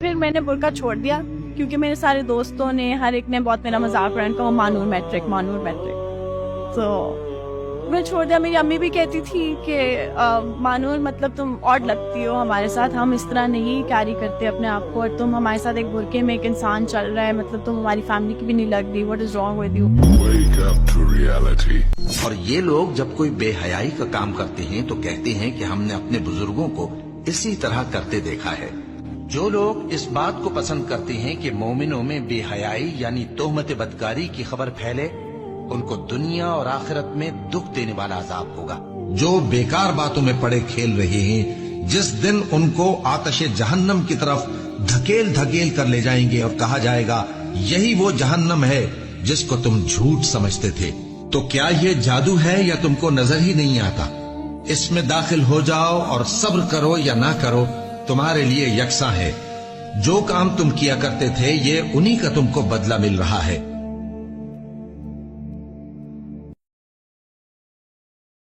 پھر میں نے برقع چھوڑ دیا کیونکہ میرے سارے دوستوں نے ہر ایک نے بہت میرا مذاق اڑایا کہ وہ مانور میٹرک تو میں چھوڑ دیا. میری امی بھی کہتی تھی کہ مانور مطلب تم اور لگتی ہو ہمارے ساتھ, ہم اس طرح نہیں کیری کرتے اپنے آپ کو, اور تم ہمارے ساتھ ایک برقعے میں ایک انسان چل رہا ہے, مطلب تم ہماری فیملی کی بھی نہیں لگ رہی, what is wrong with you. اور یہ لوگ جب کوئی بے حیائی کا کام کرتے ہیں تو کہتے ہیں کہ ہم نے اپنے بزرگوں کو اسی طرح کرتے دیکھا ہے. جو لوگ اس بات کو پسند کرتے ہیں کہ مومنوں میں بے حیائی یعنی تہمت بدکاری کی خبر پھیلے, ان کو دنیا اور آخرت میں دکھ دینے والا عذاب ہوگا. جو بیکار باتوں میں پڑے کھیل رہے ہیں, جس دن ان کو آتش جہنم کی طرف دھکیل دھکیل کر لے جائیں گے اور کہا جائے گا یہی وہ جہنم ہے جس کو تم جھوٹ سمجھتے تھے. تو کیا یہ جادو ہے یا تم کو نظر ہی نہیں آتا؟ اس میں داخل ہو جاؤ اور صبر کرو یا نہ کرو تمہارے لیے یکساں ہے. جو کام تم کیا کرتے تھے یہ انہی کا تم کو بدلہ مل رہا ہے.